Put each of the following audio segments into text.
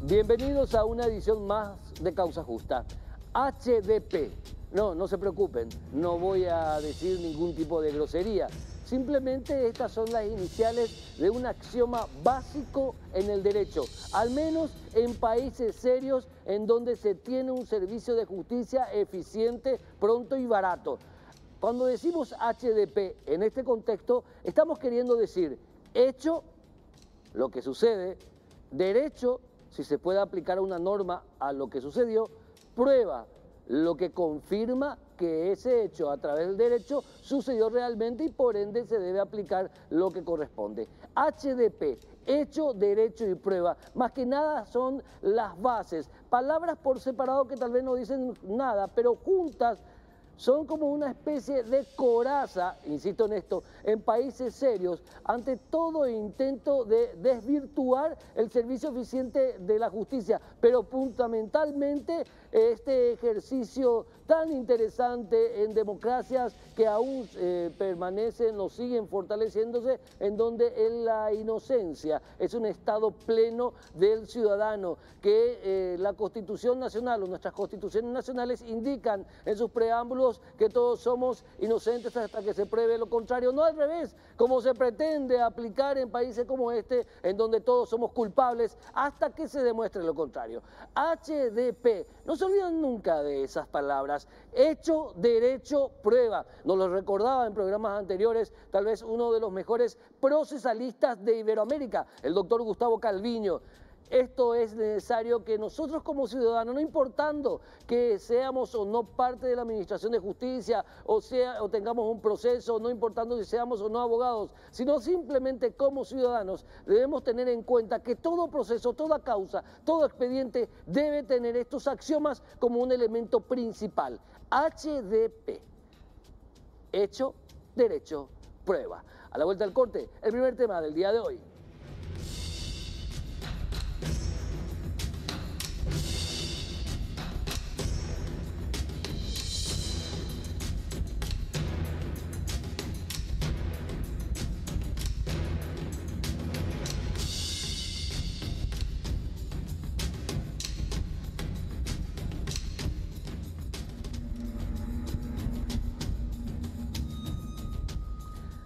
Bienvenidos a una edición más de Causa Justa. HDP. No se preocupen, no voy a decir ningún tipo de grosería. Simplemente estas son las iniciales de un axioma básico en el derecho, al menos en países serios en donde se tiene un servicio de justicia eficiente, pronto y barato. Cuando decimos HDP en este contexto, estamos queriendo decir hecho, lo que sucede, derecho, si se puede aplicar una norma a lo que sucedió, prueba, lo que confirma que ese hecho a través del derecho sucedió realmente y por ende se debe aplicar lo que corresponde. HDP, hecho, derecho y prueba, más que nada son las bases, palabras por separado que tal vez no dicen nada, pero juntas son como una especie de coraza, insisto en esto, en países serios, ante todo intento de desvirtuar el servicio eficiente de la justicia, pero fundamentalmente este ejercicio tan interesante en democracias que aún permanecen o siguen fortaleciéndose, en donde la inocencia es un estado pleno del ciudadano, que la Constitución Nacional o nuestras constituciones nacionales indican en sus preámbulos que todos somos inocentes hasta que se pruebe lo contrario, no al revés, como se pretende aplicar en países como este, en donde todos somos culpables hasta que se demuestre lo contrario. HDP, no se olvidan nunca de esas palabras, hecho, derecho, prueba. Nos lo recordaba en programas anteriores, tal vez uno de los mejores procesalistas de Iberoamérica, el doctor Gustavo Calviño. Esto es necesario que nosotros como ciudadanos, no importando que seamos o no parte de la Administración de Justicia, o tengamos un proceso, no importando si seamos o no abogados, sino simplemente como ciudadanos, debemos tener en cuenta que todo proceso, toda causa, todo expediente debe tener estos axiomas como un elemento principal. HDP, hecho, derecho, prueba. A la vuelta del corte, el primer tema del día de hoy.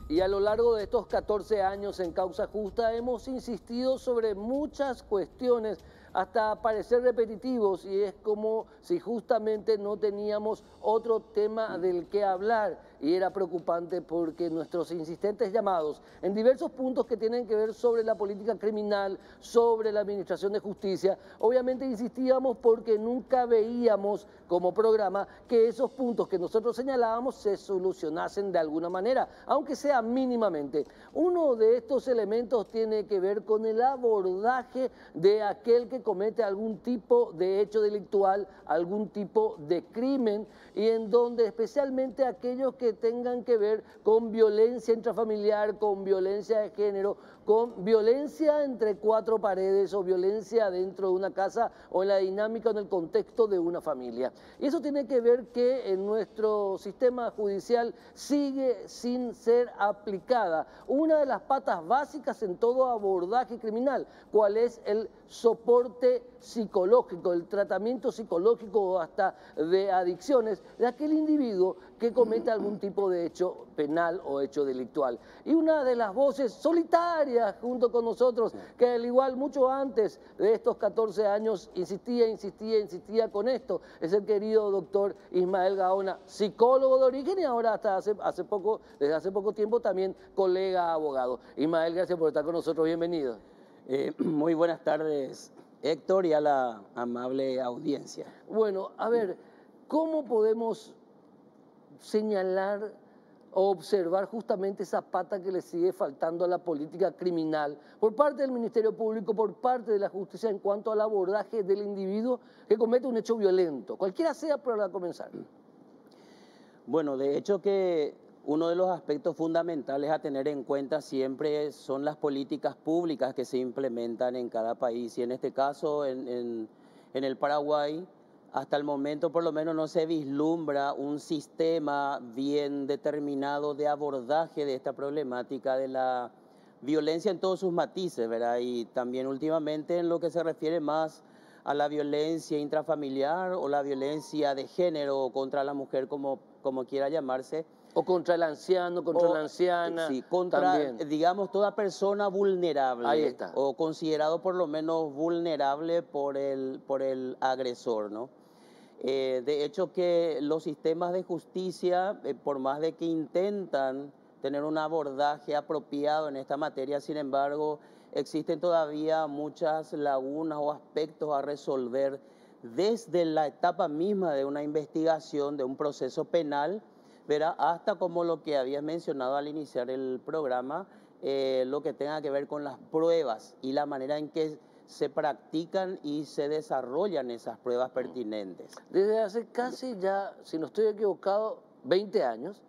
Y a lo largo de estos 14 años en Causa Justa hemos insistido sobre muchas cuestiones hasta parecer repetitivos, y es como si justamente no teníamos otro tema del que hablar, y era preocupante porque nuestros insistentes llamados en diversos puntos que tienen que ver sobre la política criminal, sobre la administración de justicia, obviamente insistíamos porque nunca veíamos como programa que esos puntos que nosotros señalábamos se solucionasen de alguna manera, aunque sea mínimamente. Uno de estos elementos tiene que ver con el abordaje de aquel que comete algún tipo de hecho delictual, algún tipo de crimen, y en donde especialmente aquellos que tengan que ver con violencia intrafamiliar, con violencia de género, con violencia entre cuatro paredes o violencia dentro de una casa o en la dinámica o en el contexto de una familia. Y eso tiene que ver que en nuestro sistema judicial sigue sin ser aplicada una de las patas básicas en todo abordaje criminal, cuál es el soporte psicológico, el tratamiento psicológico hasta de adicciones de aquel individuo que comete algún tipo de hecho penal o hecho delictual. Y una de las voces solitarias junto con nosotros, que al igual mucho antes de estos 14 años insistía con esto, es el querido doctor Ismael Gaona, psicólogo de origen y ahora hasta desde hace poco tiempo también colega abogado. Ismael, gracias por estar con nosotros, bienvenido. Muy buenas tardes, Héctor, y a la amable audiencia. Bueno, a ver, ¿cómo podemos señalar o observar justamente esa pata que le sigue faltando a la política criminal por parte del Ministerio Público, por parte de la justicia en cuanto al abordaje del individuo que comete un hecho violento, cualquiera sea para comenzar? Bueno, de hecho que uno de los aspectos fundamentales a tener en cuenta siempre son las políticas públicas que se implementan en cada país, y en este caso en el Paraguay hasta el momento por lo menos no se vislumbra un sistema bien determinado de abordaje de esta problemática de la violencia en todos sus matices, ¿verdad? Y también últimamente en lo que se refiere más a la violencia intrafamiliar o la violencia de género contra la mujer, como quiera llamarse. O contra el anciano, contra la anciana. Sí, contra, también. digamos, toda persona vulnerable. Ahí está. O considerado por lo menos vulnerable por el agresor, ¿no? De hecho que los sistemas de justicia, por más de que intentan tener un abordaje apropiado en esta materia, sin embargo, existen todavía muchas lagunas o aspectos a resolver desde la etapa misma de una investigación, de un proceso penal, ¿verdad? Hasta como lo que habías mencionado al iniciar el programa, lo que tenga que ver con las pruebas y la manera en que se practican y se desarrollan esas pruebas pertinentes. Desde hace casi ya, si no estoy equivocado, 20 años,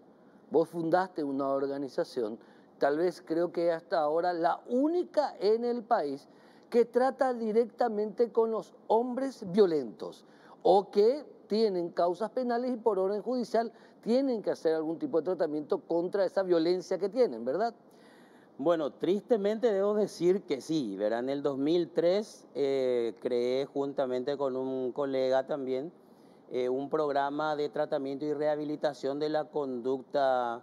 vos fundaste una organización, tal vez creo que hasta ahora la única en el país que trata directamente con los hombres violentos o que tienen causas penales y por orden judicial tienen que hacer algún tipo de tratamiento contra esa violencia que tienen, ¿verdad? Bueno, tristemente debo decir que sí, ¿verdad? En el 2003 creé juntamente con un colega también un programa de tratamiento y rehabilitación de la conducta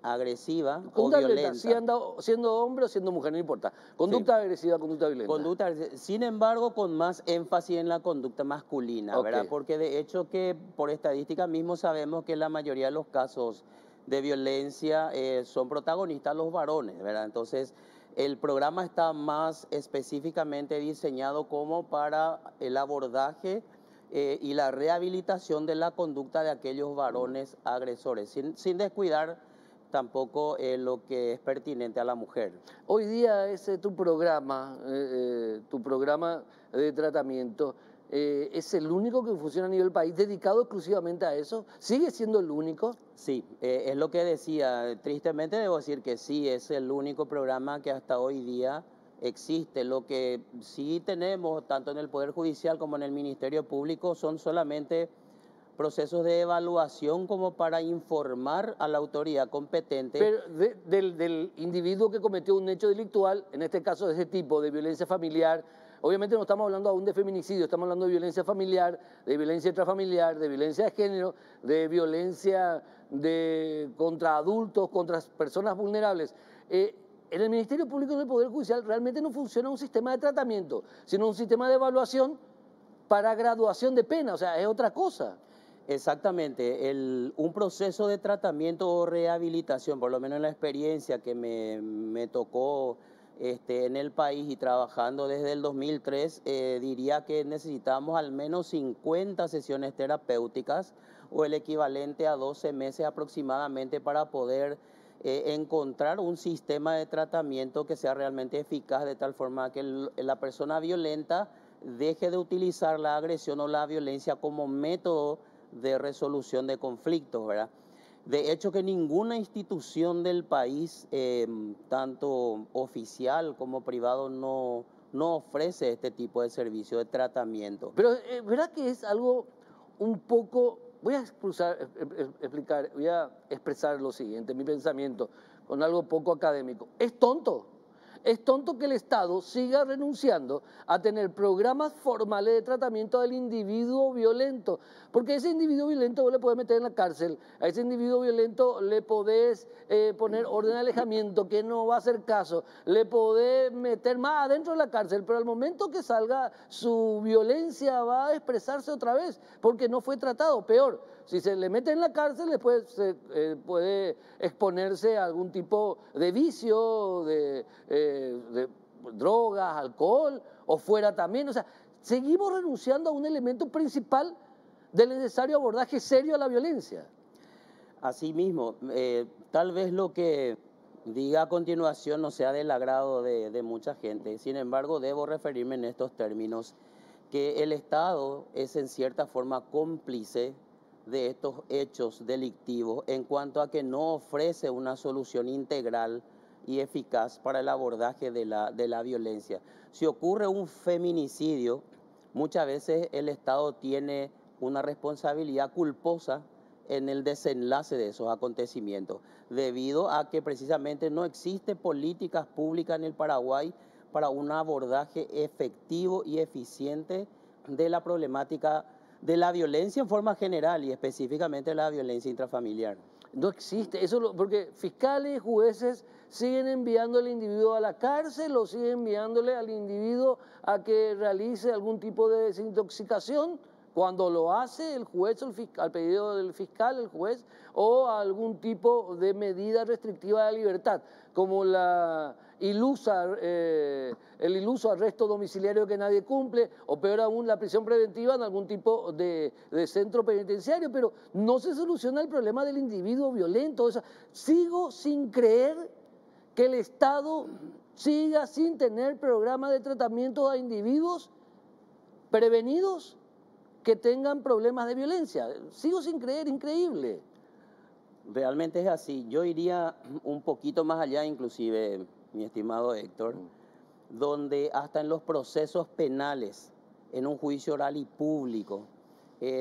agresiva o violenta. Siendo hombre o siendo mujer, no importa. Conducta agresiva, conducta violenta. Sin embargo, con más énfasis en la conducta masculina, ¿verdad? Porque de hecho que por estadística mismo sabemos que la mayoría de los casos de violencia son protagonistas los varones, ¿verdad? Entonces, el programa está más específicamente diseñado como para el abordaje y la rehabilitación de la conducta de aquellos varones agresores, sin descuidar tampoco lo que es pertinente a la mujer. Hoy día ese tu programa de tratamiento, ¿es el único que funciona a nivel país dedicado exclusivamente a eso? ¿Sigue siendo el único? Sí, es lo que decía. Tristemente debo decir que sí, es el único programa que hasta hoy día existe. Lo que sí tenemos, tanto en el Poder Judicial como en el Ministerio Público, son solamente procesos de evaluación como para informar a la autoridad competente. Pero del individuo que cometió un hecho delictual, en este caso de ese tipo, de violencia familiar, obviamente no estamos hablando aún de feminicidio, estamos hablando de violencia familiar, de violencia intrafamiliar, de violencia de género, de violencia contra adultos, contra personas vulnerables. En el Ministerio Público y en el Poder Judicial realmente no funciona un sistema de tratamiento, sino un sistema de evaluación para graduación de pena, o sea, es otra cosa. Exactamente, un proceso de tratamiento o rehabilitación, por lo menos en la experiencia que me tocó en el país y trabajando desde el 2003, diría que necesitamos al menos 50 sesiones terapéuticas o el equivalente a 12 meses aproximadamente para poder encontrar un sistema de tratamiento que sea realmente eficaz, de tal forma que la persona violenta deje de utilizar la agresión o la violencia como método de resolución de conflictos, ¿verdad? De hecho que ninguna institución del país, tanto oficial como privado, no ofrece este tipo de servicio de tratamiento. Pero ¿verdad que es algo un poco... voy a expresar lo siguiente, mi pensamiento, con algo poco académico. Es tonto. Es tonto que el Estado siga renunciando a tener programas formales de tratamiento del individuo violento, porque a ese individuo violento vos le podés meter en la cárcel, a ese individuo violento le podés poner orden de alejamiento, que no va a hacer caso, le podés meter más adentro de la cárcel, pero al momento que salga su violencia va a expresarse otra vez, porque no fue tratado. Peor, si se le mete en la cárcel, después puede exponerse a algún tipo de vicio, de drogas, alcohol, o fuera también. O sea, seguimos renunciando a un elemento principal del necesario abordaje serio a la violencia. Asimismo, tal vez lo que diga a continuación no sea del agrado de mucha gente. Sin embargo, debo referirme en estos términos, que el Estado es en cierta forma cómplice de estos hechos delictivos en cuanto a que no ofrece una solución integral y eficaz para el abordaje de la violencia. Si ocurre un feminicidio, muchas veces el Estado tiene una responsabilidad culposa en el desenlace de esos acontecimientos, debido a que precisamente no existen políticas públicas en el Paraguay para un abordaje efectivo y eficiente de la problemática de la violencia en forma general y específicamente la violencia intrafamiliar. No existe, porque fiscales, jueces siguen enviando al individuo a la cárcel o siguen enviándole al individuo a que realice algún tipo de desintoxicación cuando lo hace el juez o el fiscal, al pedido del fiscal, el juez, o algún tipo de medida restrictiva de la libertad, como el iluso arresto domiciliario que nadie cumple, o peor aún, la prisión preventiva en algún tipo de centro penitenciario, pero no se soluciona el problema del individuo violento. O sea, sigo sin creer que el Estado siga sin tener programa de tratamiento a individuos prevenidos que tengan problemas de violencia. Sigo sin creer, increíble. Realmente es así. Yo iría un poquito más allá, inclusive, mi estimado Héctor, donde hasta en los procesos penales, en un juicio oral y público,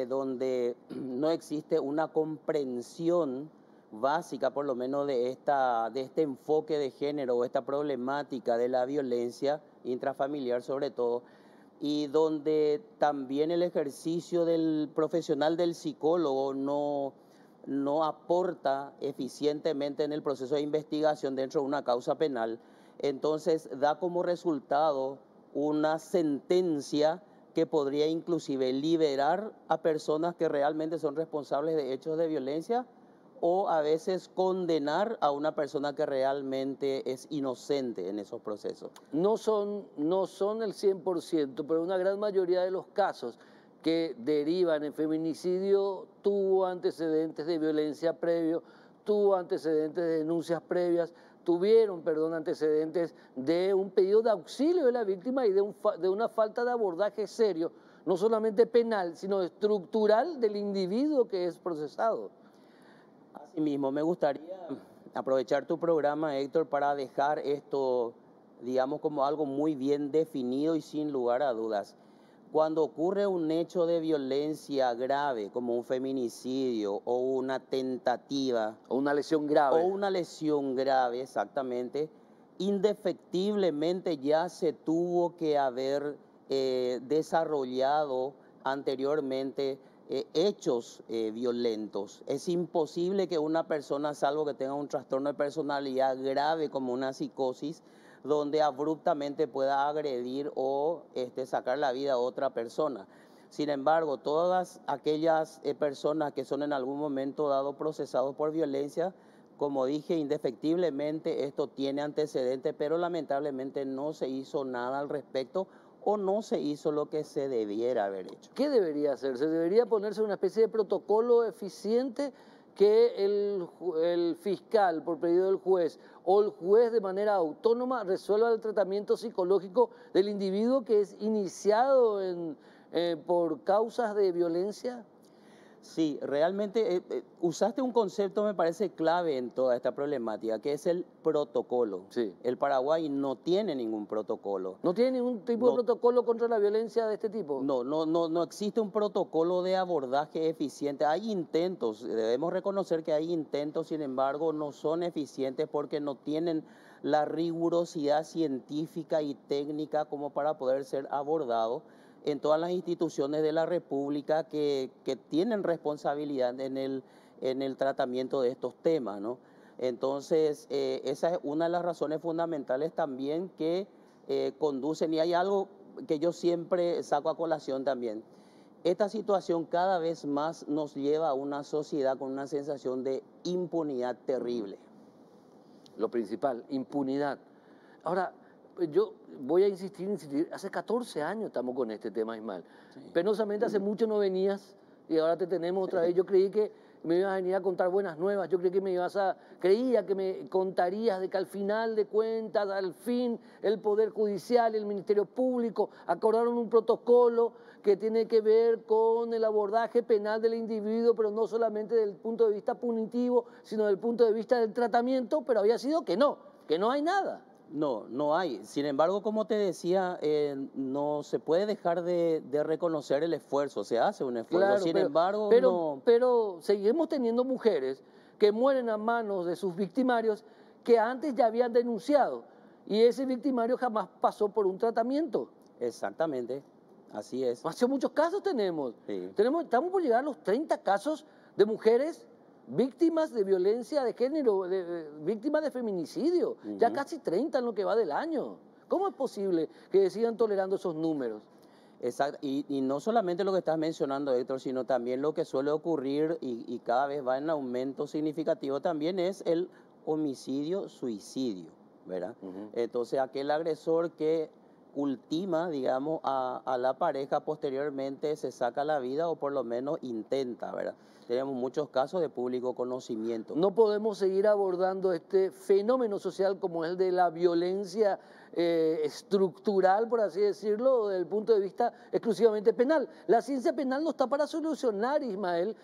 donde no existe una comprensión básica, por lo menos, de este enfoque de género o esta problemática de la violencia intrafamiliar sobre todo, y donde también el ejercicio del profesional del psicólogo no aporta eficientemente en el proceso de investigación dentro de una causa penal, entonces da como resultado una sentencia que podría inclusive liberar a personas que realmente son responsables de hechos de violencia o a veces condenar a una persona que realmente es inocente en esos procesos. No son el 100%, pero una gran mayoría de los casos que derivan en feminicidio tuvo antecedentes de violencia previo, tuvo antecedentes de denuncias previas, tuvieron, antecedentes de un pedido de auxilio de la víctima y de una falta de abordaje serio, no solamente penal, sino estructural del individuo que es procesado. Asimismo, me gustaría aprovechar tu programa, Héctor, para dejar esto, digamos, como algo muy bien definido y sin lugar a dudas. Cuando ocurre un hecho de violencia grave, como un feminicidio o una tentativa. O una lesión grave. O una lesión grave, exactamente, indefectiblemente ya se tuvo que haber desarrollado anteriormente hechos violentos. Es imposible que una persona, salvo que tenga un trastorno de personalidad grave como una psicosis, donde abruptamente pueda agredir o sacar la vida a otra persona. Sin embargo, todas aquellas personas que son en algún momento dado procesados por violencia, como dije, indefectiblemente esto tiene antecedentes, pero lamentablemente no se hizo nada al respecto o no se hizo lo que se debiera haber hecho. ¿Qué debería hacerse? ¿Debería ponerse una especie de protocolo eficiente que el fiscal, por pedido del juez, o el juez de manera autónoma resuelva el tratamiento psicológico del individuo que es iniciado por causas de violencia? Sí, realmente usaste un concepto, me parece, clave en toda esta problemática, que es el protocolo. Sí. El Paraguay no tiene ningún protocolo. ¿No tiene ningún tipo de protocolo contra la violencia de este tipo? No existe un protocolo de abordaje eficiente. Hay intentos, debemos reconocer que hay intentos, sin embargo, no son eficientes porque no tienen la rigurosidad científica y técnica como para poder ser abordados en todas las instituciones de la República que tienen responsabilidad en el tratamiento de estos temas, ¿no? Entonces, esa es una de las razones fundamentales también que conducen, y hay algo que yo siempre saco a colación también. Esta situación cada vez más nos lleva a una sociedad con una sensación de impunidad terrible. Lo principal, impunidad. Ahora, yo voy a insistir, hace 14 años estamos con este tema, Ismael. Sí. Penosamente hace mucho no venías y ahora te tenemos otra vez. Yo creí que me ibas a venir a contar buenas nuevas, yo creía que me contarías de que al final de cuentas, al fin, el Poder Judicial, el Ministerio Público acordaron un protocolo que tiene que ver con el abordaje penal del individuo, pero no solamente desde el punto de vista punitivo, sino desde el punto de vista del tratamiento, pero había sido que no hay nada. No hay. Sin embargo, como te decía, no se puede dejar de reconocer el esfuerzo. Se hace un esfuerzo. Claro, Sin embargo, pero seguimos teniendo mujeres que mueren a manos de sus victimarios que antes ya habían denunciado. y ese victimario jamás pasó por un tratamiento. Exactamente, así es. Hace muchos casos tenemos. Sí. Estamos por llegar a los 30 casos de mujeres víctimas de violencia de género, víctimas de feminicidio. Ya casi 30 en lo que va del año. ¿Cómo es posible que sigan tolerando esos números? Exacto. Y no solamente lo que estás mencionando, Héctor, sino también lo que suele ocurrir y cada vez va en aumento significativo también es el homicidio-suicidio, ¿verdad? Entonces, aquel agresor que ultima, digamos, a la pareja posteriormente se saca la vida o por lo menos intenta, ¿verdad? Tenemos muchos casos de público conocimiento. No podemos seguir abordando este fenómeno social como el de la violencia estructural, por así decirlo, desde el punto de vista exclusivamente penal. La ciencia penal no está para solucionar, Ismael,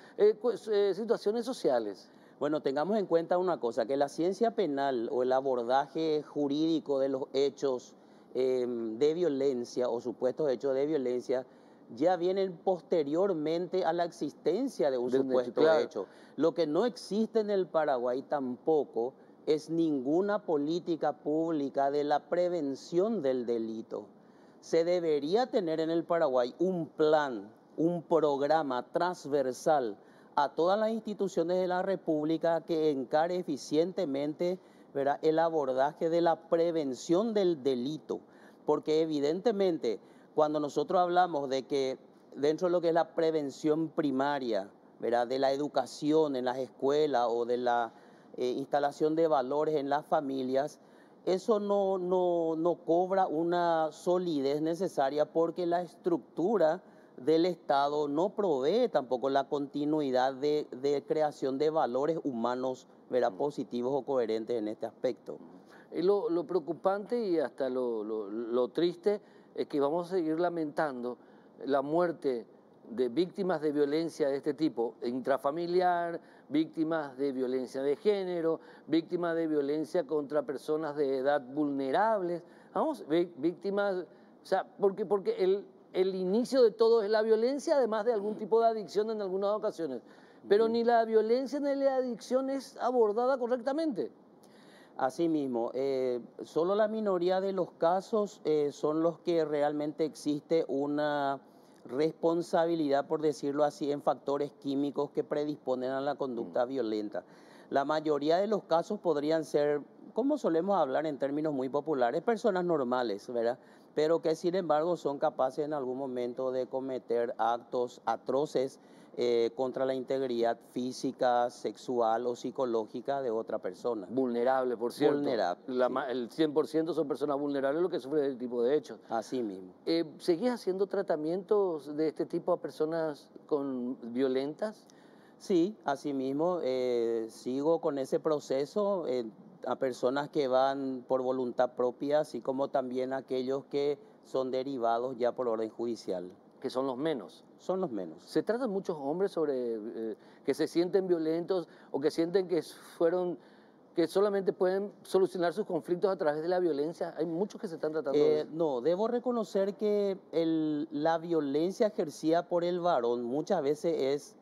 situaciones sociales. Bueno, tengamos en cuenta una cosa, que la ciencia penal o el abordaje jurídico de los hechos de violencia o supuestos hechos de violencia ya vienen posteriormente a la existencia de un supuesto hecho. Lo que no existe en el Paraguay tampoco es ninguna política pública de la prevención del delito. Se debería tener en el Paraguay un plan, un programa transversal a todas las instituciones de la República que encare eficientemente, ¿verdad?, el abordaje de la prevención del delito. Porque evidentemente cuando nosotros hablamos de que dentro de lo que es la prevención primaria, ¿verdad?, de la educación en las escuelas o de la instalación de valores en las familias, eso no cobra una solidez necesaria porque la estructura del Estado no provee tampoco la continuidad de creación de valores humanos, ¿verdad?, positivos o coherentes en este aspecto. Lo preocupante y hasta lo triste es que vamos a seguir lamentando la muerte de víctimas de violencia de este tipo, intrafamiliar, víctimas de violencia de género, víctimas de violencia contra personas de edad vulnerables, vamos, víctimas, o sea, porque el inicio de todo es la violencia, además de algún tipo de adicción en algunas ocasiones, pero ni la violencia ni la adicción es abordada correctamente. Asimismo, solo la minoría de los casos son los que realmente existe una responsabilidad, por decirlo así, en factores químicos que predisponen a la conducta violenta. La mayoría de los casos podrían ser, como solemos hablar en términos muy populares, personas normales, ¿verdad?, pero que sin embargo son capaces en algún momento de cometer actos atroces contra la integridad física, sexual o psicológica de otra persona. Vulnerable, por cierto. Vulnerable. El 100% son personas vulnerables los que sufren este tipo de hechos. Así mismo. ¿Seguís haciendo tratamientos de este tipo a personas violentas? Sí, así mismo. Sigo con ese proceso a personas que van por voluntad propia, así como también aquellos que son derivados ya por orden judicial. Que son los menos. Son los menos. Se tratan muchos hombres que se sienten violentos o que sienten que solamente pueden solucionar sus conflictos a través de la violencia. Hay muchos que se están tratando de eso. No, debo reconocer que la violencia ejercida por el varón muchas veces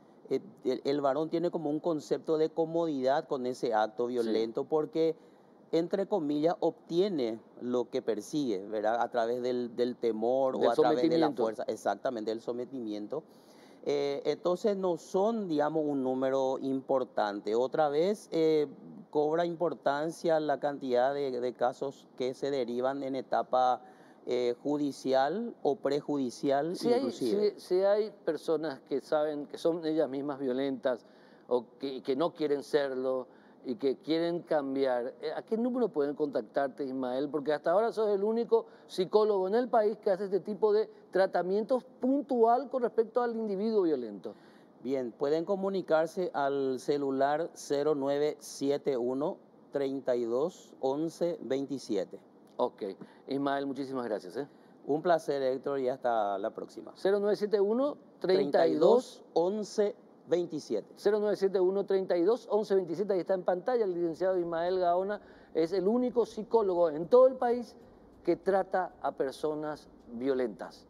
el varón tiene como un concepto de comodidad con ese acto violento, sí, porque entre comillas, obtiene lo que persigue, ¿verdad?, a través del temor o a través de la fuerza, exactamente, del sometimiento. Entonces no son, digamos, un número importante. Otra vez cobra importancia la cantidad de casos que se derivan en etapa judicial o prejudicial, inclusive. Si hay personas que saben que son ellas mismas violentas o que no quieren serlo, y que quieren cambiar, ¿a qué número pueden contactarte, Ismael? Porque hasta ahora sos el único psicólogo en el país que hace este tipo de tratamientos puntual con respecto al individuo violento. Bien, pueden comunicarse al celular 0971 32 11 27. Ok. Ismael, muchísimas gracias. Un placer, Héctor, y hasta la próxima. 0971 32 11 27. 0971 32 11 27, ahí está en pantalla. El licenciado Ismael Gaona es el único psicólogo en todo el país que trata a personas violentas.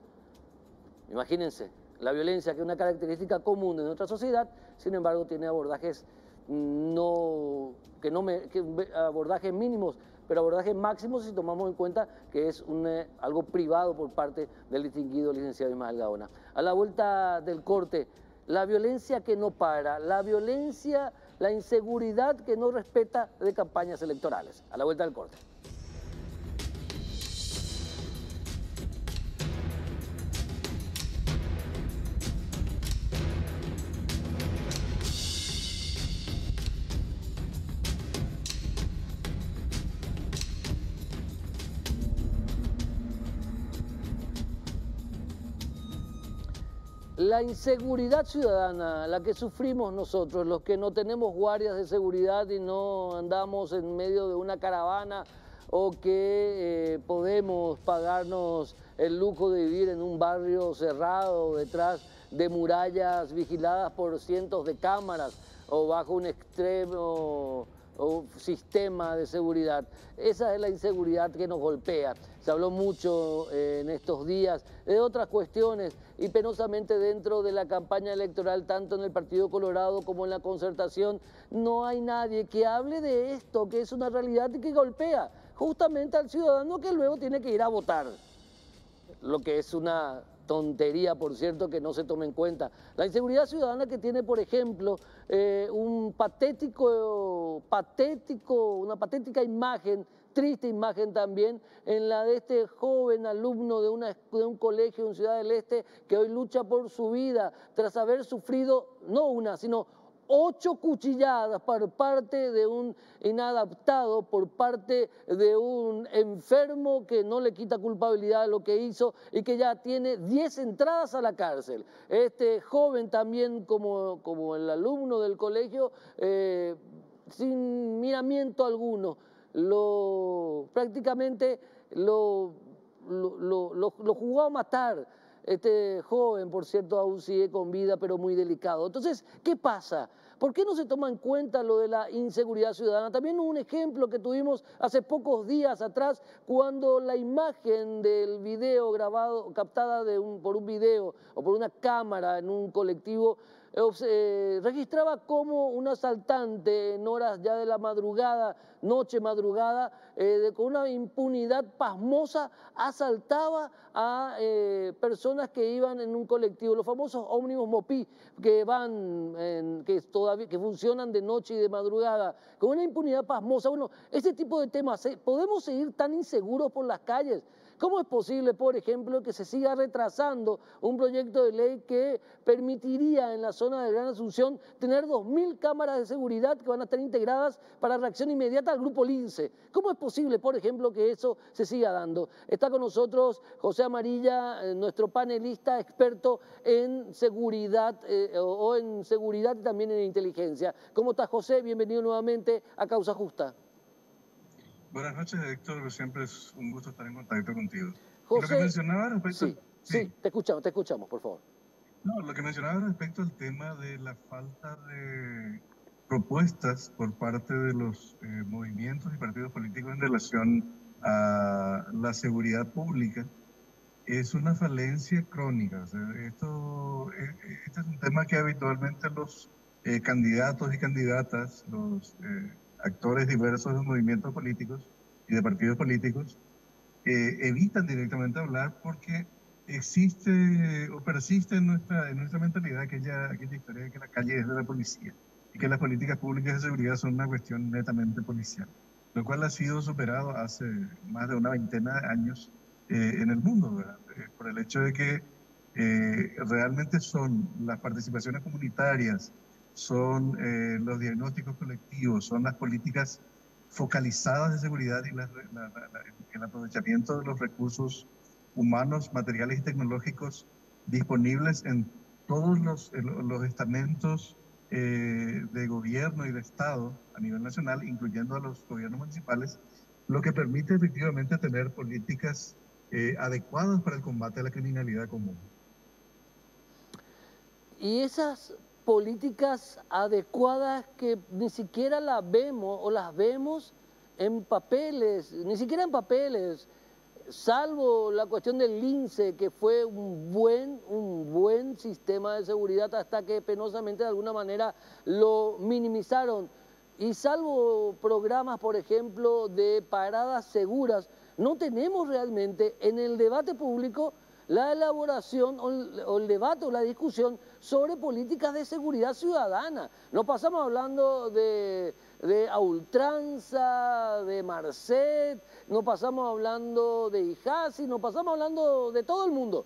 Imagínense, la violencia, que es una característica común en nuestra sociedad, sin embargo tiene abordajes abordajes mínimos pero abordaje máximo si tomamos en cuenta que es algo privado por parte del distinguido licenciado Ismael Gaona. A la vuelta del corte, la violencia que no para, la violencia, la inseguridad que no respeta de campañas electorales. A la vuelta del corte. La inseguridad ciudadana, la que sufrimos nosotros, los que no tenemos guardias de seguridad y no andamos en medio de una caravana o que podemos pagarnos el lujo de vivir en un barrio cerrado detrás de murallas vigiladas por cientos de cámaras o bajo un extremo o sistema de seguridad. Esa es la inseguridad que nos golpea. Se habló mucho en estos días de otras cuestiones y penosamente dentro de la campaña electoral, tanto en el Partido Colorado como en la Concertación, no hay nadie que hable de esto, que es una realidad y que golpea justamente al ciudadano que luego tiene que ir a votar. Lo que es una tontería, por cierto, que no se tome en cuenta. La inseguridad ciudadana que tiene, por ejemplo, una patética imagen, triste imagen también, en la de este joven alumno de un colegio en Ciudad del Este que hoy lucha por su vida tras haber sufrido no una, sino 8 cuchilladas por parte de un inadaptado, por parte de un enfermo que no le quita culpabilidad a lo que hizo y que ya tiene 10 entradas a la cárcel. Este joven también, como el alumno del colegio, sin miramiento alguno, prácticamente lo jugó a matar. Este joven, por cierto, aún sigue con vida, pero muy delicado. Entonces, ¿qué pasa? ¿Por qué no se toma en cuenta lo de la inseguridad ciudadana? También un ejemplo que tuvimos hace pocos días atrás, cuando la imagen del video grabado, captada por un video o por una cámara en un colectivo, registraba cómo un asaltante en horas ya de la madrugada, noche madrugada, con una impunidad pasmosa, asaltaba a personas que iban en un colectivo, los famosos ómnibus Mopí, que que funcionan de noche y de madrugada, con una impunidad pasmosa. Bueno, este tipo de temas, ¿podemos seguir tan inseguros por las calles? ¿Cómo es posible, por ejemplo, que se siga retrasando un proyecto de ley que permitiría en la zona de Gran Asunción tener 2.000 cámaras de seguridad que van a estar integradas para reacción inmediata al Grupo Lince? ¿Cómo es posible, por ejemplo, que eso se siga dando? Está con nosotros José Amarilla, nuestro panelista experto en seguridad o en seguridad y también en inteligencia. ¿Cómo estás, José? Bienvenido nuevamente a Causa Justa. Buenas noches, Héctor. Siempre es un gusto estar en contacto contigo. José, lo que mencionaba respecto... Sí, te escuchamos, por favor. No, lo que mencionaba respecto al tema de la falta de propuestas por parte de los movimientos y partidos políticos en relación a la seguridad pública es una falencia crónica. O sea, este es un tema que habitualmente los candidatos y candidatas, los actores diversos de movimientos políticos y de partidos políticos evitan directamente hablar porque existe o persiste en nuestra mentalidad aquella historia de que la calle es de la policía y que las políticas públicas de seguridad son una cuestión netamente policial, lo cual ha sido superado hace más de una veintena de años en el mundo, ¿verdad? Por el hecho de que realmente son las participaciones comunitarias, son los diagnósticos colectivos, son las políticas focalizadas de seguridad y el aprovechamiento de los recursos humanos, materiales y tecnológicos disponibles en todos los estamentos de gobierno y de Estado a nivel nacional, incluyendo a los gobiernos municipales, lo que permite efectivamente tener políticas adecuadas para el combate a la criminalidad común. Y esas políticas adecuadas que ni siquiera las vemos o las vemos en papeles, ni siquiera en papeles, salvo la cuestión del Lince, que fue un buen sistema de seguridad hasta que penosamente de alguna manera lo minimizaron. Y salvo programas, por ejemplo, de paradas seguras, no tenemos realmente en el debate público la elaboración o el debate o la discusión sobre políticas de seguridad ciudadana. No pasamos hablando de a ultranza, de Marcet, no pasamos hablando de Ijasi, no pasamos hablando de todo el mundo.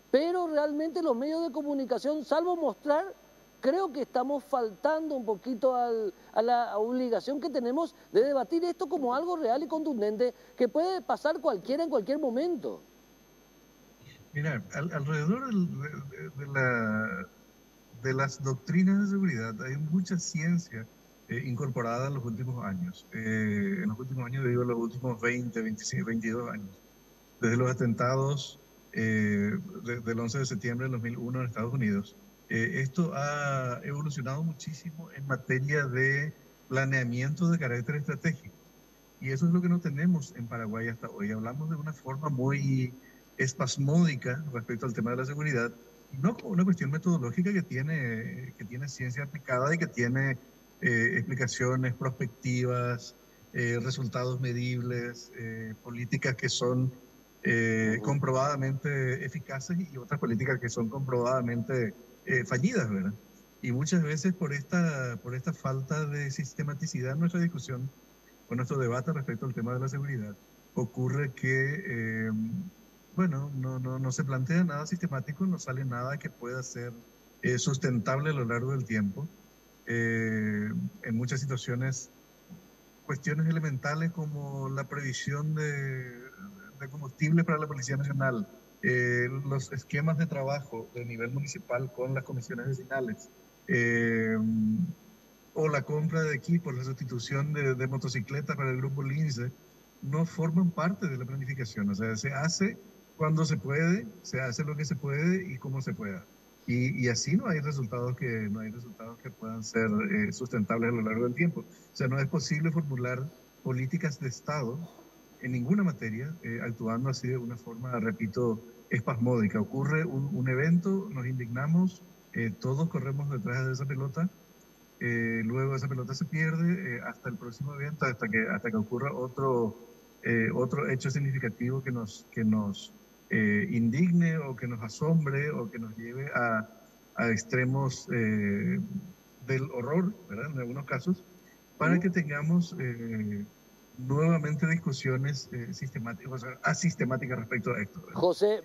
Pero realmente los medios de comunicación, salvo mostrar, creo que estamos faltando un poquito a la obligación que tenemos de debatir esto como algo real y contundente que puede pasar cualquiera en cualquier momento. Mira, alrededor de las doctrinas de seguridad hay mucha ciencia incorporada en los últimos años. En los últimos años, digo, los últimos 20, 25, 22 años. Desde los atentados del 11 de septiembre del 2001 en Estados Unidos. Esto ha evolucionado muchísimo en materia de planeamiento de carácter estratégico. Y eso es lo que no tenemos en Paraguay hasta hoy. Hablamos de una forma muy espasmódica respecto al tema de la seguridad, y no como una cuestión metodológica que tiene ciencia aplicada y que tiene explicaciones prospectivas, resultados medibles, políticas que son comprobadamente eficaces y otras políticas que son comprobadamente fallidas, ¿verdad? Y muchas veces por esta falta de sistematicidad en nuestra discusión, con nuestro debate respecto al tema de la seguridad, ocurre que, bueno, no se plantea nada sistemático, no sale nada que pueda ser sustentable a lo largo del tiempo. En muchas situaciones, cuestiones elementales como la previsión de combustible para la Policía Nacional, los esquemas de trabajo de nivel municipal con las comisiones vecinales, o la compra de equipos, la sustitución de motocicletas para el grupo Lince, no forman parte de la planificación. O sea, se hace cuando se puede, se hace lo que se puede y como se pueda. Y así no hay resultados que puedan ser sustentables a lo largo del tiempo. O sea, no es posible formular políticas de Estado en ninguna materia actuando así de una forma, repito, espasmódica. Ocurre un evento, nos indignamos, todos corremos detrás de esa pelota. Luego esa pelota se pierde hasta el próximo evento, hasta que ocurra otro hecho significativo que nos indigne o que nos asombre o que nos lleve a extremos del horror, ¿verdad? En algunos casos, para que tengamos nuevamente discusiones sistemáticas, o sea, asistemáticas respecto a esto, ¿verdad? José,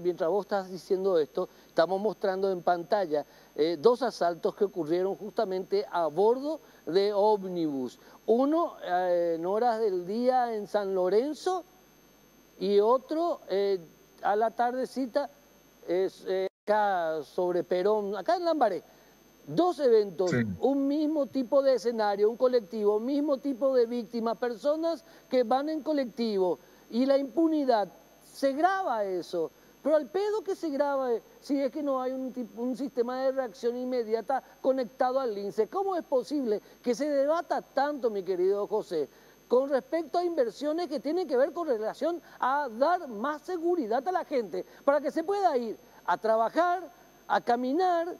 mientras vos estás diciendo esto, estamos mostrando en pantalla dos asaltos que ocurrieron justamente a bordo de ómnibus. Uno en horas del día en San Lorenzo y otro a la tardecita acá sobre Perón, acá en Lambaré. Dos eventos, sí. Un mismo tipo de escenario, un colectivo, mismo tipo de víctimas, personas que van en colectivo y la impunidad, se graba eso, pero al pedo que se graba si es que no hay un sistema de reacción inmediata conectado al Lince. ¿Cómo es posible que se debata tanto, mi querido José, con respecto a inversiones que tienen que ver con relación a dar más seguridad a la gente para que se pueda ir a trabajar, a caminar,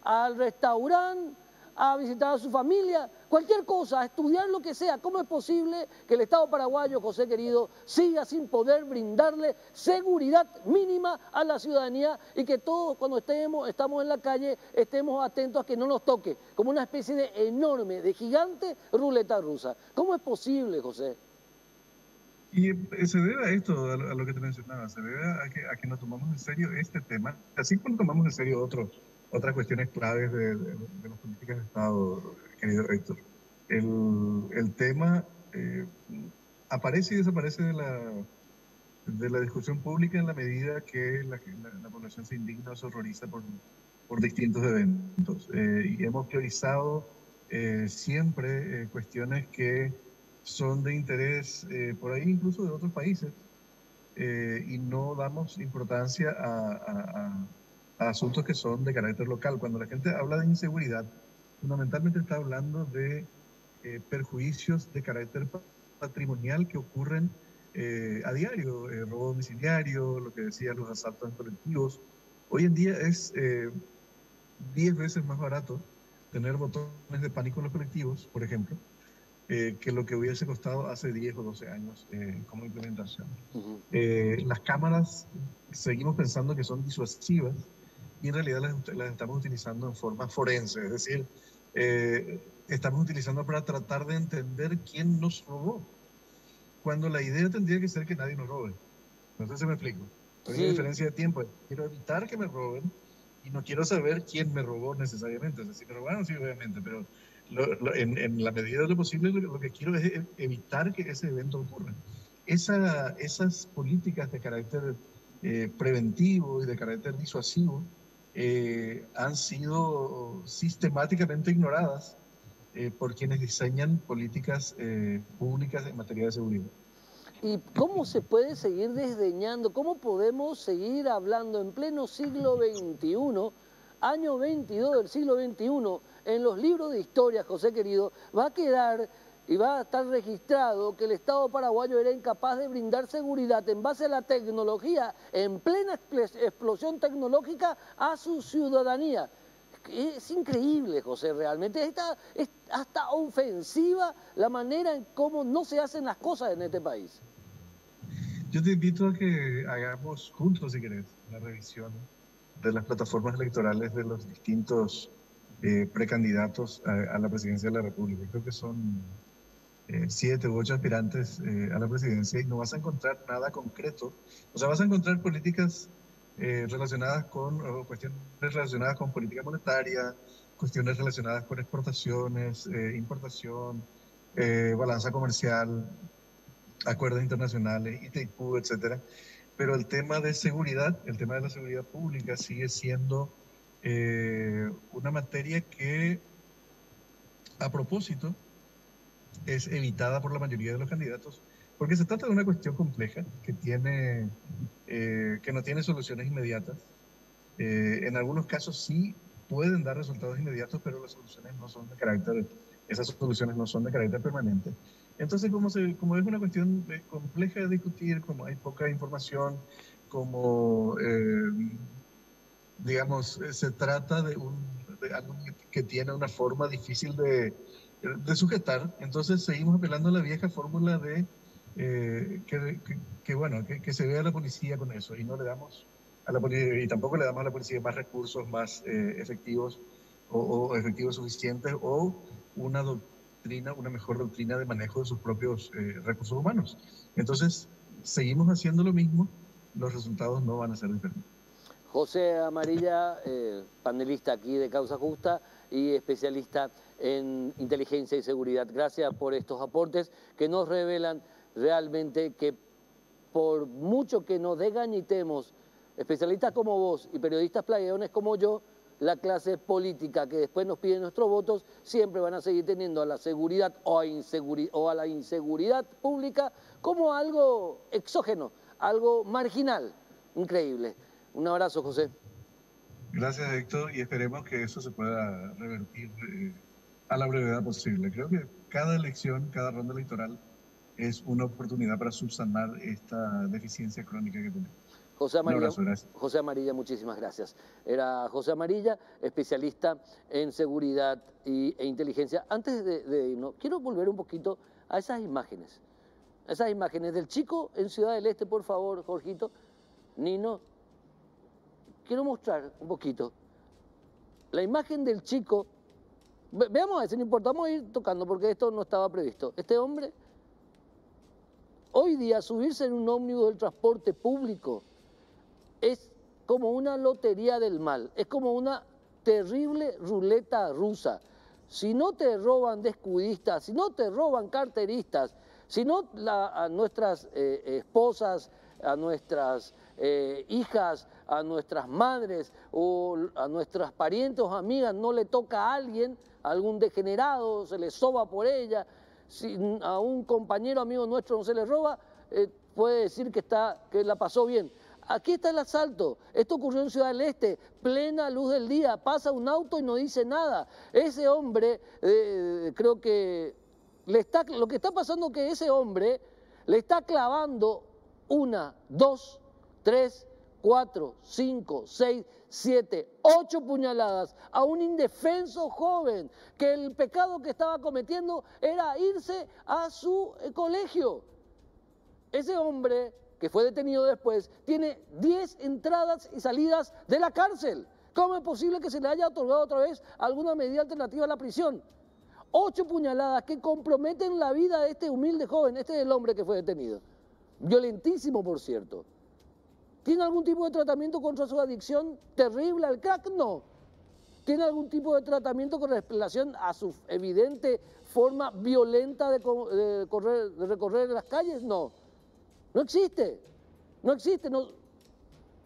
al restaurante, a visitar a su familia, cualquier cosa, a estudiar lo que sea? ¿Cómo es posible que el Estado paraguayo, José querido, siga sin poder brindarle seguridad mínima a la ciudadanía y que todos cuando estamos en la calle estemos atentos a que no nos toque, como una especie de enorme, de gigante ruleta rusa? ¿Cómo es posible, José? Y se debe a esto, a lo que te mencionaba, se debe a que nos tomamos en serio este tema, así como tomamos en serio otras cuestiones claves de las políticas de Estado, querido Héctor. El tema aparece y desaparece de la discusión pública en la medida que la población se indigna o se horroriza por distintos eventos. Y hemos priorizado siempre cuestiones que son de interés, por ahí incluso de otros países, y no damos importancia a asuntos que son de carácter local. Cuando la gente habla de inseguridad, fundamentalmente está hablando de perjuicios de carácter patrimonial que ocurren a diario, robo domiciliario, lo que decía, los asaltos en colectivos. Hoy en día es 10 veces más barato tener botones de pánico en los colectivos, por ejemplo, que lo que hubiese costado hace 10 o 12 años como implementación. Las cámaras seguimos pensando que son disuasivas y en realidad las estamos utilizando en forma forense, es decir, estamos utilizando para tratar de entender quién nos robó, cuando la idea tendría que ser que nadie nos robe. No sé si me explico. Hay una diferencia de tiempo. Quiero evitar que me roben y no quiero saber quién me robó necesariamente. O sea, si me robaron, sí, obviamente, pero en la medida de lo posible lo que quiero es evitar que ese evento ocurra. Esas políticas de carácter preventivo y de carácter disuasivo han sido sistemáticamente ignoradas por quienes diseñan políticas públicas en materia de seguridad. ¿Y cómo se puede seguir desdeñando? ¿Cómo podemos seguir hablando en pleno siglo XXI, año 22 del siglo XXI, en los libros de historia, José querido, va a quedar y va a estar registrado que el Estado paraguayo era incapaz de brindar seguridad en base a la tecnología, en plena explosión tecnológica, a su ciudadanía? Es increíble, José, realmente. Es hasta ofensiva la manera en cómo no se hacen las cosas en este país. Yo te invito a que hagamos juntos, si querés, una revisión de las plataformas electorales de los distintos precandidatos a la presidencia de la República. Creo que son 7 u 8 aspirantes a la presidencia y no vas a encontrar nada concreto. O sea, vas a encontrar políticas relacionadas con, o cuestiones relacionadas con política monetaria, cuestiones relacionadas con exportaciones, importación, balanza comercial, acuerdos internacionales, ITIQ, etcétera. Pero el tema de seguridad, el tema de la seguridad pública sigue siendo una materia que, a propósito, es evitada por la mayoría de los candidatos, porque se trata de una cuestión compleja que no tiene soluciones inmediatas. En algunos casos sí pueden dar resultados inmediatos, pero las soluciones no son de carácter, esas soluciones no son de carácter permanente. Entonces, como es una cuestión compleja de discutir, como hay poca información, como, digamos, se trata de algo que tiene una forma difícil de sujetar, entonces seguimos apelando a la vieja fórmula de que se vea a la policía con eso y no le damos a la policía, y tampoco le damos a la policía más recursos, más efectivos o efectivos suficientes o una mejor doctrina de manejo de sus propios recursos humanos. Entonces, seguimos haciendo lo mismo, los resultados no van a ser diferentes. José Amarilla, panelista aquí de Causa Justa y especialista en inteligencia y seguridad. Gracias por estos aportes que nos revelan realmente que por mucho que nos desgañitemos, especialistas como vos y periodistas plagueones como yo, la clase política que después nos pide nuestros votos siempre van a seguir teniendo a la seguridad o a la inseguridad pública como algo exógeno, algo marginal. Increíble. Un abrazo, José. Gracias, Héctor, y esperemos que eso se pueda revertir a la brevedad posible. Creo que cada elección, cada ronda electoral es una oportunidad para subsanar esta deficiencia crónica que tenemos. José Amarilla, un abrazo, gracias. José Amarilla, muchísimas gracias. Era José Amarilla, especialista en seguridad e inteligencia. Antes de irnos, quiero volver un poquito a esas imágenes del chico en Ciudad del Este, por favor, Jorgito. Nino, quiero mostrar un poquito la imagen del chico. Veamos a ver, si no importa, vamos a ir tocando porque esto no estaba previsto. Este hombre, hoy día subirse en un ómnibus del transporte público es como una lotería del mal, es como una terrible ruleta rusa. Si no te roban descuidistas, si no te roban carteristas, si no a nuestras esposas, a nuestras hijas, a nuestras madres o a nuestras parientes o amigas no le toca a alguien, a algún degenerado, se le soba por ella, si a un compañero amigo nuestro no se le roba, puede decir que la pasó bien. Aquí está el asalto, esto ocurrió en Ciudad del Este, plena luz del día, pasa un auto y no dice nada. Ese hombre, creo que lo que está pasando es que ese hombre le está clavando 1, 2, 3, 4, 5, 6, 7, 8 puñaladas a un indefenso joven que el pecado que estaba cometiendo era irse a su colegio. Ese hombre, que fue detenido después, tiene 10 entradas y salidas de la cárcel. ¿Cómo es posible que se le haya otorgado otra vez alguna medida alternativa a la prisión? 8 puñaladas que comprometen la vida de este humilde joven. Este es el hombre que fue detenido. Violentísimo, por cierto. ¿Tiene algún tipo de tratamiento contra su adicción terrible al crack? No. ¿Tiene algún tipo de tratamiento con relación a su evidente forma violenta de recorrer las calles? No. No existe. No existe. No.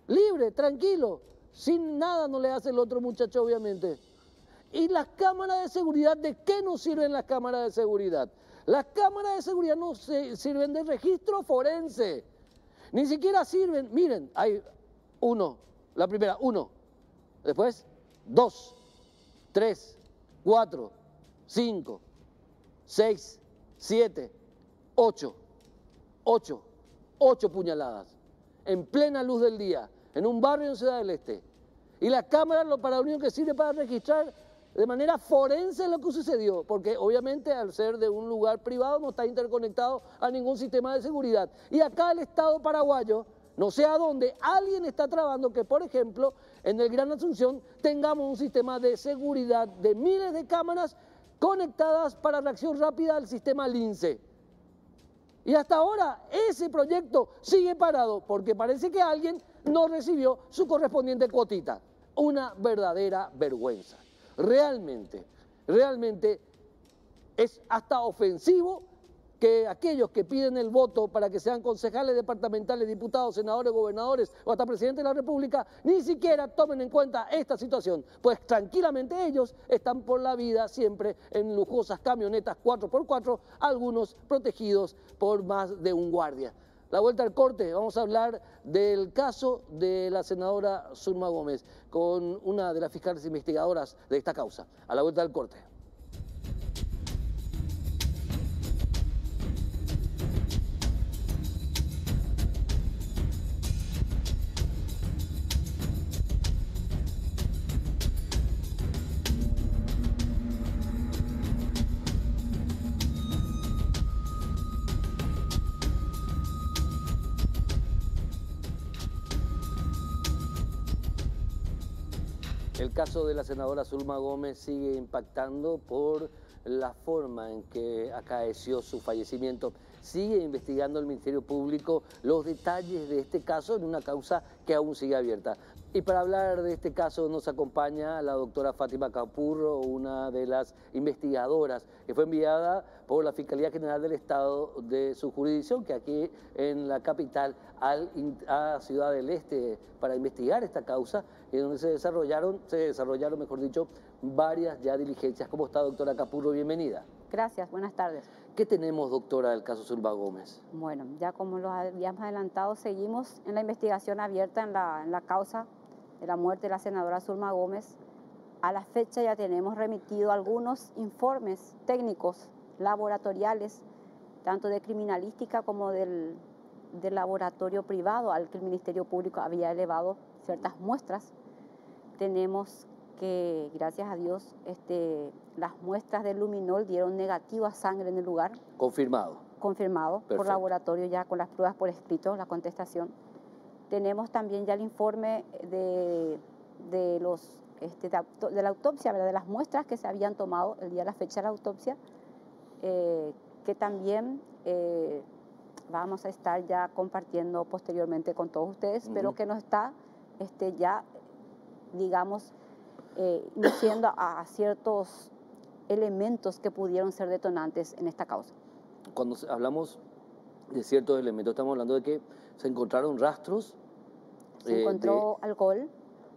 Libre, tranquilo. Sin nada no le hace el otro muchacho, obviamente. ¿Y las cámaras de seguridad? ¿De qué nos sirven las cámaras de seguridad? Las cámaras de seguridad no sirven de registro forense. Ni siquiera sirven. Miren, hay 1, la primera, 1. Después, 2, 3, 4, 5, 6, 7, 8. 8 puñaladas. En plena luz del día, en un barrio en Ciudad del Este. Y la cámara para lo único que sirve para registrar de manera forense lo que sucedió, porque obviamente al ser de un lugar privado no está interconectado a ningún sistema de seguridad. Y acá el Estado paraguayo, no sé a dónde, alguien está trabando que, por ejemplo, en el Gran Asunción tengamos un sistema de seguridad de miles de cámaras conectadas para reacción rápida al sistema LINCE. Y hasta ahora ese proyecto sigue parado porque parece que alguien no recibió su correspondiente cuotita. Una verdadera vergüenza. Realmente es hasta ofensivo que aquellos que piden el voto para que sean concejales departamentales, diputados, senadores, gobernadores o hasta presidente de la República, ni siquiera tomen en cuenta esta situación, pues tranquilamente ellos están por la vida siempre en lujosas camionetas 4x4, algunos protegidos por más de un guardia. La vuelta al corte, vamos a hablar del caso de la senadora Zulma Gómez con una de las fiscales investigadoras de esta causa. A la vuelta del corte. El caso de la senadora Zulma Gómez sigue impactando por la forma en que acaeció su fallecimiento. Sigue investigando el Ministerio Público los detalles de este caso en una causa que aún sigue abierta. Y para hablar de este caso nos acompaña la doctora Fátima Capurro, una de las investigadoras que fue enviada por la Fiscalía General del Estado de su jurisdicción, que aquí en la capital, a Ciudad del Este, para investigar esta causa, y donde se desarrollaron, mejor dicho, varias ya diligencias. ¿Cómo está, doctora Capurro? Bienvenida. Gracias, buenas tardes. ¿Qué tenemos, doctora, del caso Zulma Gómez? Bueno, ya como lo habíamos adelantado, seguimos en la investigación abierta en la causa de la muerte de la senadora Zulma Gómez. A la fecha ya tenemos remitido algunos informes técnicos, laboratoriales, tanto de criminalística como del laboratorio privado al que el Ministerio Público había elevado ciertas muestras. Tenemos que, gracias a Dios, las muestras de luminol dieron negativo a sangre en el lugar. Confirmado. Confirmado. Perfecto. Por laboratorio, ya con las pruebas por escrito, la contestación. Tenemos también ya el informe de la autopsia, ¿verdad? De las muestras que se habían tomado el día de la fecha de la autopsia, que también vamos a estar ya compartiendo posteriormente con todos ustedes, pero que nos está ya, digamos, induciendo a ciertos elementos que pudieron ser detonantes en esta causa. Cuando hablamos de ciertos elementos, estamos hablando de que se encontraron rastros. Se encontró alcohol,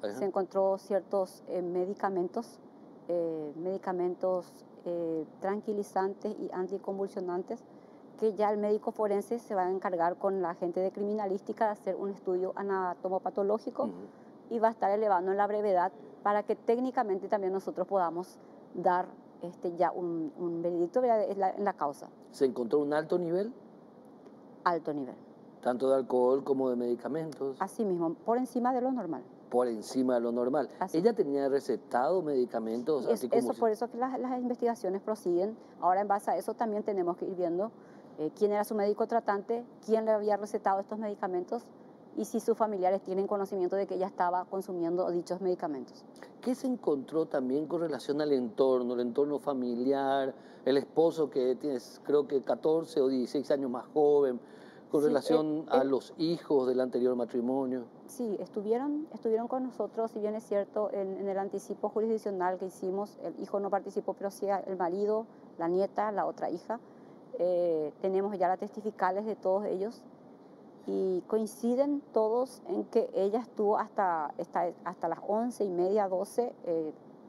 se encontró ciertos medicamentos tranquilizantes y anticonvulsionantes, que ya el médico forense se va a encargar con la gente de criminalística de hacer un estudio anatomopatológico y va a estar elevando en la brevedad para que técnicamente también nosotros podamos dar ya un veredicto en la causa. ¿Se encontró un alto nivel? Alto nivel. Tanto de alcohol como de medicamentos. Así mismo, por encima de lo normal. por encima de lo normal. Así. ¿Ella tenía recetado medicamentos? Y Así como eso, por eso que las investigaciones prosiguen. Ahora, en base a eso, también tenemos que ir viendo quién era su médico tratante, quién le había recetado estos medicamentos y si sus familiares tienen conocimiento de que ella estaba consumiendo dichos medicamentos. ¿Qué se encontró también con relación al entorno, el entorno familiar, el esposo que tiene, creo que 14 o 16 años más joven, con Sí, relación a los hijos del anterior matrimonio? Sí, estuvieron con nosotros, si bien es cierto, en el anticipo jurisdiccional que hicimos, el hijo no participó, pero sí el marido, la nieta, la otra hija. Tenemos ya las testificales de todos ellos y coinciden todos en que ella estuvo hasta las 11:30, 12,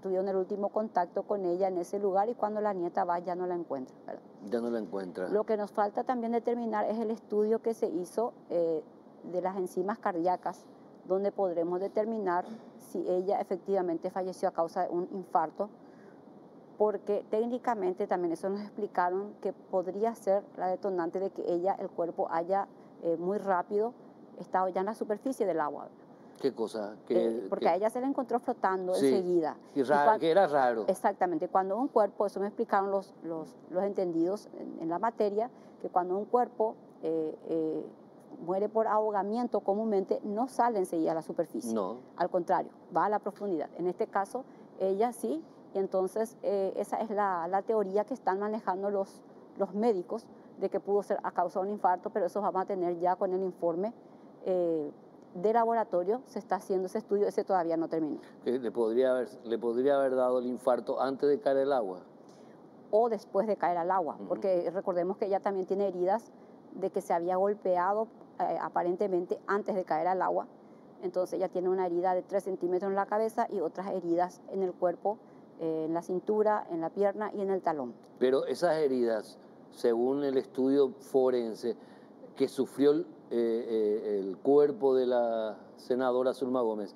tuvieron el último contacto con ella en ese lugar y cuando la nieta va ya no la encuentra, ¿verdad? Ya no la encuentra. Lo que nos falta también determinar es el estudio que se hizo de las enzimas cardíacas, donde podremos determinar si ella efectivamente falleció a causa de un infarto, porque técnicamente también eso nos explicaron que podría ser la detonante de que ella, el cuerpo haya muy rápido estado ya en la superficie del agua. ¿Qué cosa? Porque a ella se la encontró flotando sí, enseguida. Que era raro. Exactamente, cuando un cuerpo, eso me explicaron los entendidos en la materia, que cuando un cuerpo muere por ahogamiento comúnmente no sale enseguida a la superficie. No. Al contrario, va a la profundidad. En este caso, ella sí, y entonces esa es la teoría que están manejando los médicos, de que pudo ser a causa de un infarto, pero eso vamos a tener ya con el informe de laboratorio. Se está haciendo ese estudio, ese todavía no terminó. ¿Le podría haber dado el infarto antes de caer el agua? O después de caer al agua, porque recordemos que ella también tiene heridas de que se había golpeado aparentemente antes de caer al agua. Entonces ella tiene una herida de 3 centímetros en la cabeza y otras heridas en el cuerpo, en la cintura, en la pierna y en el talón. Pero esas heridas, según el estudio forense que sufrió el cuerpo de la senadora Zulma Gómez,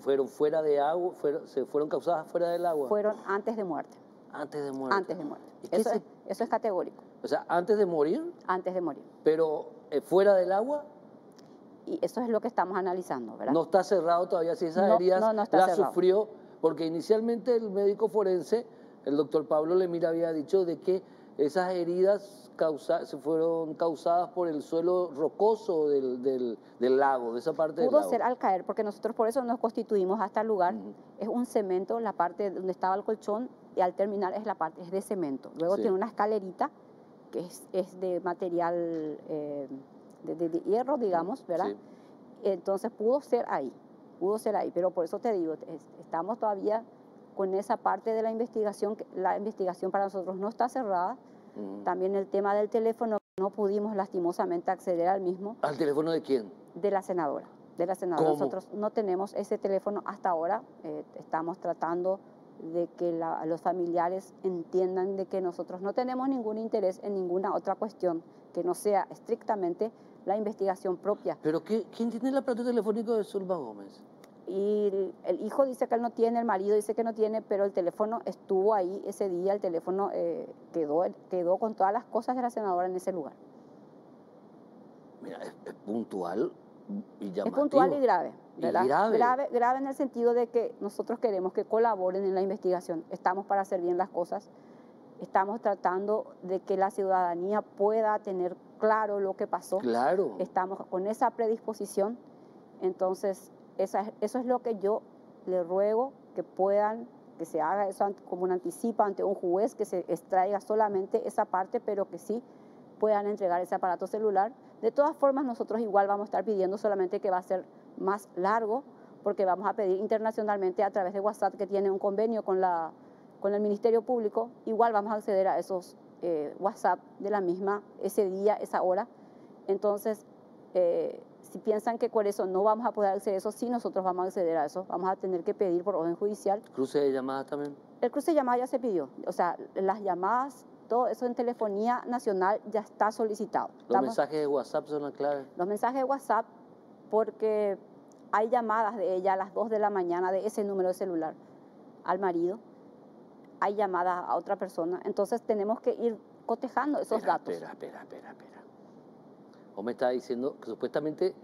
¿fueron fuera de agua? ¿Fueron causadas fuera del agua? Fueron antes de muerte. Antes de muerte. Antes de muerte. Eso es categórico. O sea, antes de morir. Antes de morir. Pero fuera del agua. Y eso es lo que estamos analizando, ¿verdad? No está cerrado todavía si esas heridas las sufrió, porque inicialmente el médico forense, el doctor Pablo Lemira, había dicho de que esas heridas fueron causadas por el suelo rocoso del lago, de esa parte del lago. Pudo ser al caer, porque nosotros por eso nos constituimos hasta el lugar. Es un cemento, la parte donde estaba el colchón, y al terminar es de cemento. Luego tiene una escalerita que es de material de hierro, digamos, ¿verdad? Sí. Entonces pudo ser ahí, pero por eso te digo, estamos todavía con esa parte de la investigación. La investigación para nosotros no está cerrada. También el tema del teléfono, no pudimos lastimosamente acceder al mismo. ¿Al teléfono de quién? De la senadora. ¿Cómo? Nosotros no tenemos ese teléfono hasta ahora. Estamos tratando de que los familiares entiendan de que nosotros no tenemos ningún interés en ninguna otra cuestión que no sea estrictamente la investigación propia. ¿Pero quién tiene el aparato telefónico de Zulma Gómez? Y el hijo dice que él no tiene, el marido dice que no tiene, pero el teléfono estuvo ahí ese día, el teléfono quedó con todas las cosas de la senadora en ese lugar. Mira, es puntual y llamativo. Es puntual y grave, ¿verdad? Y grave. Grave en el sentido de que nosotros queremos que colaboren en la investigación. Estamos para hacer bien las cosas. Estamos tratando de que la ciudadanía pueda tener claro lo que pasó. Claro. Estamos con esa predisposición. Entonces, eso es lo que yo le ruego, que se haga eso como un anticipo ante un juez, que se extraiga solamente esa parte, pero que sí puedan entregar ese aparato celular. De todas formas, nosotros igual vamos a estar pidiendo, solamente que va a ser más largo, porque vamos a pedir internacionalmente a través de WhatsApp, que tiene un convenio con el Ministerio Público. Igual vamos a acceder a esos WhatsApp de la misma, ese día, esa hora. Entonces, si piensan que por eso no vamos a poder acceder a eso, sí, nosotros vamos a acceder a eso. Vamos a tener que pedir por orden judicial. ¿Cruce de llamadas también? El cruce de llamadas ya se pidió. O sea, las llamadas, todo eso en telefonía nacional ya está solicitado. ¿Los mensajes de WhatsApp son la clave? Los mensajes de WhatsApp, porque hay llamadas de ella a las 2 de la mañana de ese número de celular al marido. Hay llamadas a otra persona. Entonces tenemos que ir cotejando esos datos. Espera. O me está diciendo que supuestamente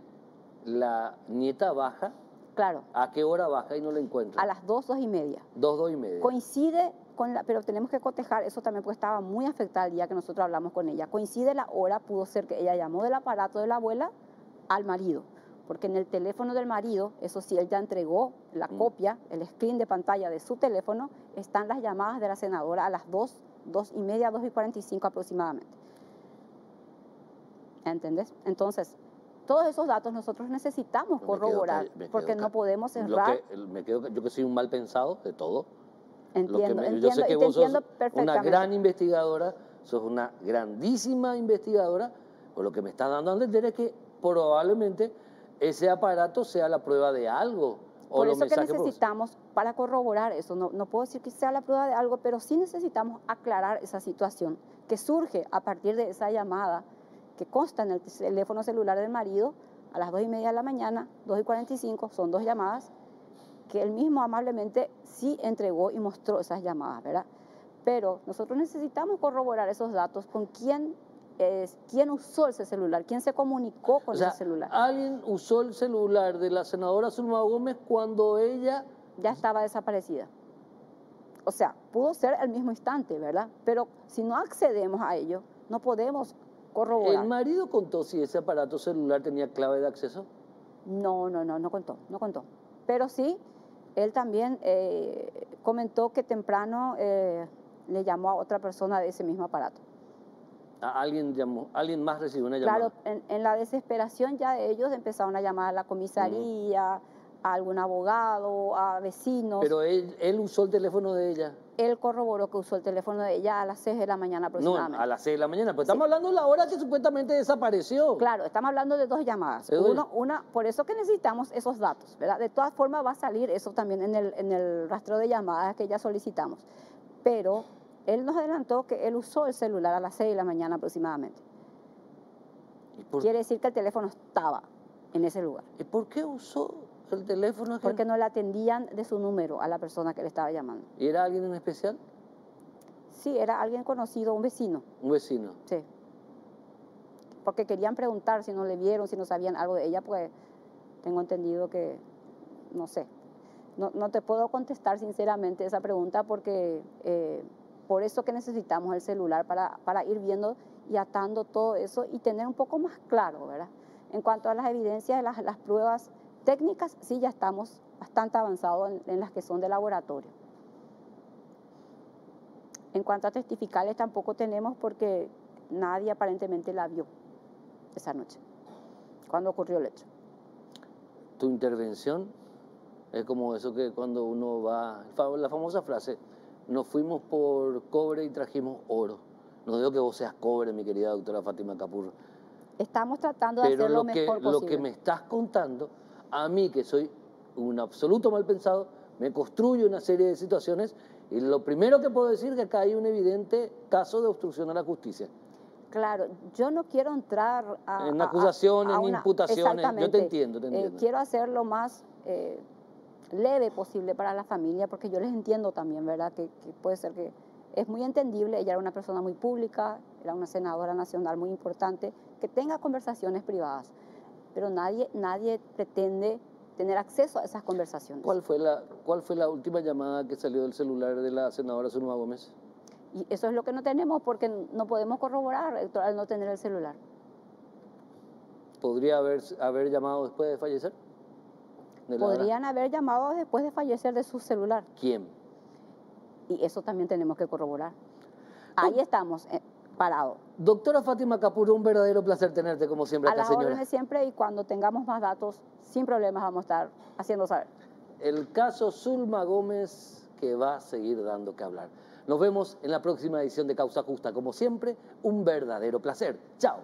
la nieta baja Claro. ¿A qué hora baja y no la encuentra? A las 2, 2:30. 2, 2:30. Coincide con la, pero tenemos que cotejar eso también porque estaba muy afectada el día que nosotros hablamos con ella. Coincide la hora, pudo ser que ella llamó del aparato de la abuela al marido, porque en el teléfono del marido, eso sí, él ya entregó la copia, el screen de pantalla de su teléfono, están las llamadas de la senadora a las 2, 2:30, 2:45 aproximadamente. ¿Entendés? Entonces, todos esos datos nosotros necesitamos corroborar, porque no podemos cerrar. Yo que soy un mal pensado de todo. Entiendo, yo sé que vos sos una perfectamente. gran investigadora, sos una grandísima investigadora, por lo que me estás dando a entender es que probablemente ese aparato sea la prueba de algo. Por eso que necesitamos, para corroborar eso, no puedo decir que sea la prueba de algo, pero sí necesitamos aclarar esa situación que surge a partir de esa llamada que consta en el teléfono celular del marido a las 2:30 de la mañana, 2:45, son 2 llamadas, que él mismo amablemente sí entregó y mostró esas llamadas, ¿verdad? Pero nosotros necesitamos corroborar esos datos con quién usó ese celular, quién se comunicó con ese celular. Alguien usó el celular de la senadora Zulma Gómez cuando ella ya estaba desaparecida. O sea, pudo ser el mismo instante, ¿verdad? Pero si no accedemos a ello, no podemos corroborar. ¿El marido contó si ese aparato celular tenía clave de acceso? No contó. Pero sí, él también comentó que temprano le llamó a otra persona de ese mismo aparato. ¿Alguien más recibió una llamada? Claro, en la desesperación ya ellos empezaron a llamar a la comisaría, a algún abogado, a vecinos. ¿Pero él usó el teléfono de ella? Él corroboró que usó el teléfono de ella a las 6 de la mañana aproximadamente. No, a las 6 de la mañana, pero estamos hablando de la hora que supuestamente desapareció. Claro, estamos hablando de 2 llamadas. Por eso que necesitamos esos datos, ¿verdad? De todas formas va a salir eso también en el rastreo de llamadas que ya solicitamos. Pero él nos adelantó que él usó el celular a las 6 de la mañana aproximadamente. Quiere decir que el teléfono estaba en ese lugar. ¿Y por qué usó el teléfono? Porque no le atendían de su número a la persona que le estaba llamando. ¿Y era alguien en especial? Sí, era alguien conocido, un vecino. ¿Un vecino? Sí. Porque querían preguntar si no le vieron, si no sabían algo de ella, pues tengo entendido que, no sé. No te puedo contestar sinceramente esa pregunta porque por eso que necesitamos el celular para ir viendo y atando todo eso y tener un poco más claro, ¿verdad? En cuanto a las evidencias, las pruebas técnicas, sí ya estamos bastante avanzados en las que son de laboratorio. En cuanto a testificales tampoco tenemos porque nadie aparentemente la vio esa noche, cuando ocurrió el hecho. Tu intervención es como eso que cuando uno va, la famosa frase, nos fuimos por cobre y trajimos oro. No digo que vos seas cobre, mi querida doctora Fátima Capurro. Estamos tratando de hacer lo mejor posible. Lo que me estás contando, a mí que soy un absoluto mal pensado, me construye una serie de situaciones y lo primero que puedo decir es que acá hay un evidente caso de obstrucción a la justicia. Claro, yo no quiero entrar en acusaciones, en imputaciones, yo te entiendo. Quiero hacer lo más leve posible para la familia, porque yo les entiendo también, ¿verdad? Que puede ser que es muy entendible, ella era una persona muy pública, era una senadora nacional muy importante, que tenga conversaciones privadas, pero nadie pretende tener acceso a esas conversaciones. ¿Cuál fue la última llamada que salió del celular de la senadora Zulma Gómez? Y eso es lo que no tenemos porque no podemos corroborar al no tener el celular. ¿Podría haber llamado después de fallecer? Podrían haber llamado después de fallecer de su celular. ¿Quién? Y eso también tenemos que corroborar. Ahí estamos, parados. Doctora Fátima Capurro, un verdadero placer tenerte como siempre acá, señora. A las órdenes siempre, y cuando tengamos más datos, sin problemas vamos a estar haciendo saber. El caso Zulma Gómez que va a seguir dando que hablar. Nos vemos en la próxima edición de Causa Justa. Como siempre, un verdadero placer. Chao.